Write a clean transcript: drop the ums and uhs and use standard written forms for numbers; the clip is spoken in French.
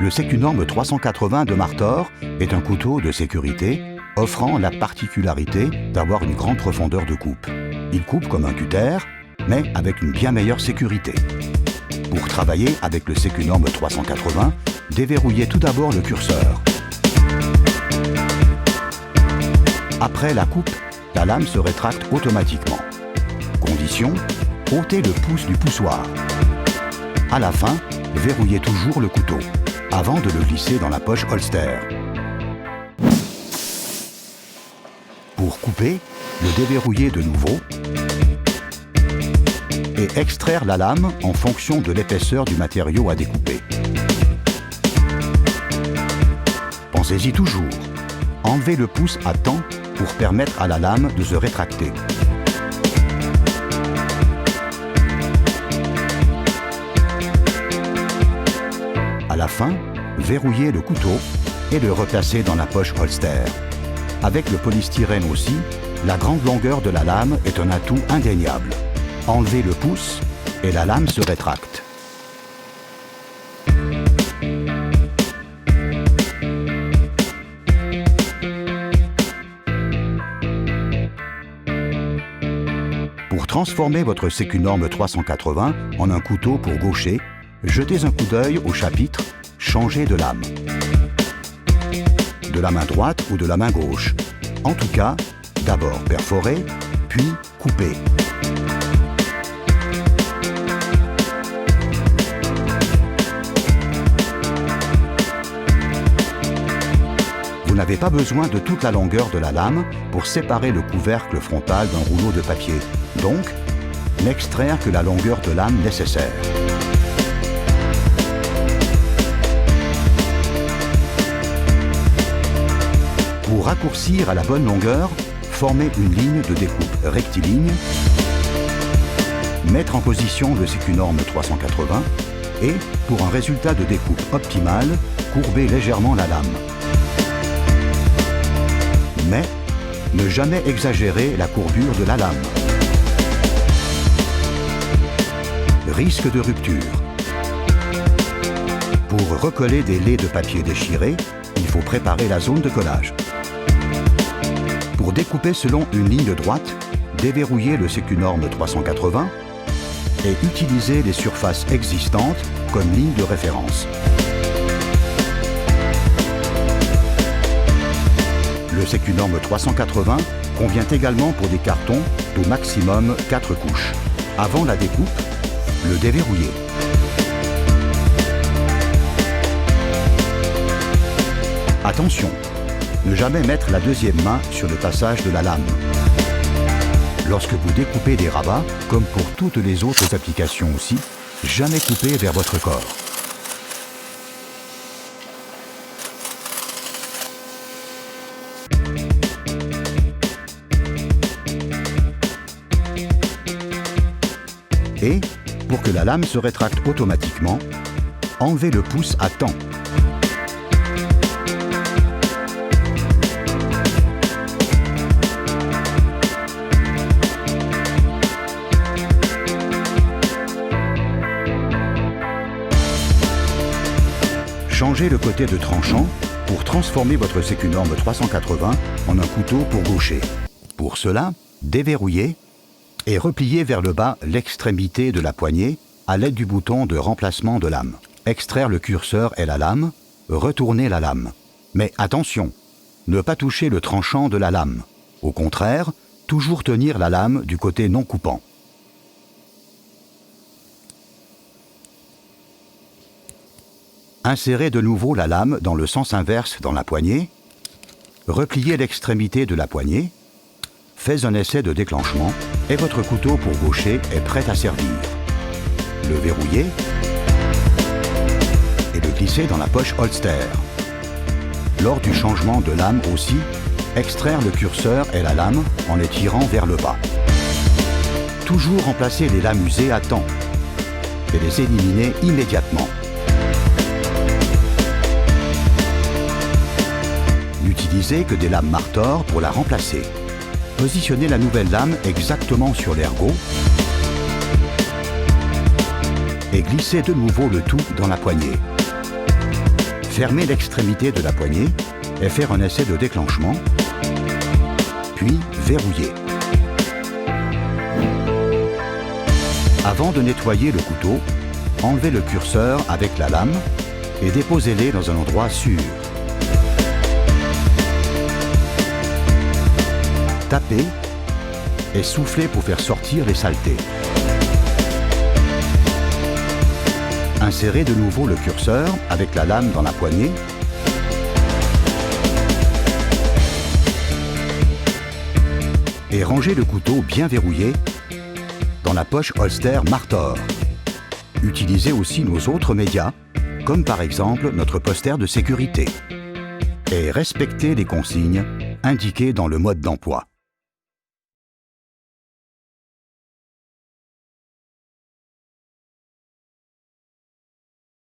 Le Secunorme 380 de Martor est un couteau de sécurité offrant la particularité d'avoir une grande profondeur de coupe. Il coupe comme un cutter, mais avec une bien meilleure sécurité. Pour travailler avec le Secunorme 380, déverrouillez tout d'abord le curseur. Après la coupe, la lame se rétracte automatiquement. Condition, ôtez le pouce du poussoir. À la fin, verrouillez toujours le couteau, avant de le glisser dans la poche holster. Pour couper, le déverrouiller de nouveau et extraire la lame en fonction de l'épaisseur du matériau à découper. Pensez-y toujours, enlevez le pouce à temps pour permettre à la lame de se rétracter. À la fin, verrouillez le couteau et le replacez dans la poche holster. Avec le polystyrène aussi, la grande longueur de la lame est un atout indéniable. Enlevez le pouce et la lame se rétracte. Pour transformer votre Secunorme 380 en un couteau pour gaucher, jetez un coup d'œil au chapitre « Changer de lame ». De la main droite ou de la main gauche. En tout cas, d'abord perforer, puis couper. Vous n'avez pas besoin de toute la longueur de la lame pour séparer le couvercle frontal d'un rouleau de papier. Donc, n'extraire que la longueur de lame nécessaire. Pour raccourcir à la bonne longueur, formez une ligne de découpe rectiligne, mettre en position le Secunorme 380 et, pour un résultat de découpe optimal, courber légèrement la lame. Mais ne jamais exagérer la courbure de la lame. Risque de rupture. Pour recoller des laies de papier déchirés, il faut préparer la zone de collage. Pour découper selon une ligne droite, déverrouillez le Secunorme 380 et utilisez les surfaces existantes comme ligne de référence. Le Secunorme 380 convient également pour des cartons d'au maximum 4 couches. Avant la découpe, le déverrouiller. Attention, ne jamais mettre la deuxième main sur le passage de la lame. Lorsque vous découpez des rabats, comme pour toutes les autres applications aussi, jamais couper vers votre corps. Et, pour que la lame se rétracte automatiquement, enlevez le pouce à temps. Changez le côté de tranchant pour transformer votre Secunorme 380 en un couteau pour gaucher. Pour cela, déverrouillez et repliez vers le bas l'extrémité de la poignée à l'aide du bouton de remplacement de lame. Extraire le curseur et la lame, retourner la lame. Mais attention, ne pas toucher le tranchant de la lame. Au contraire, toujours tenir la lame du côté non coupant. Insérez de nouveau la lame dans le sens inverse dans la poignée, repliez l'extrémité de la poignée, faites un essai de déclenchement et votre couteau pour gaucher est prêt à servir. Le verrouillez et le glissez dans la poche holster. Lors du changement de lame aussi, extraire le curseur et la lame en les tirant vers le bas. Toujours remplacer les lames usées à temps et les éliminer immédiatement. N'utilisez que des lames Martor pour la remplacer. Positionnez la nouvelle lame exactement sur l'ergot et glissez de nouveau le tout dans la poignée. Fermer l'extrémité de la poignée et faire un essai de déclenchement, puis verrouiller. Avant de nettoyer le couteau, enlevez le curseur avec la lame et déposez-les dans un endroit sûr. Tapez et soufflez pour faire sortir les saletés. Insérez de nouveau le curseur avec la lame dans la poignée et rangez le couteau bien verrouillé dans la poche holster Martor. Utilisez aussi nos autres médias, comme par exemple notre poster de sécurité. Et respectez les consignes indiquées dans le mode d'emploi.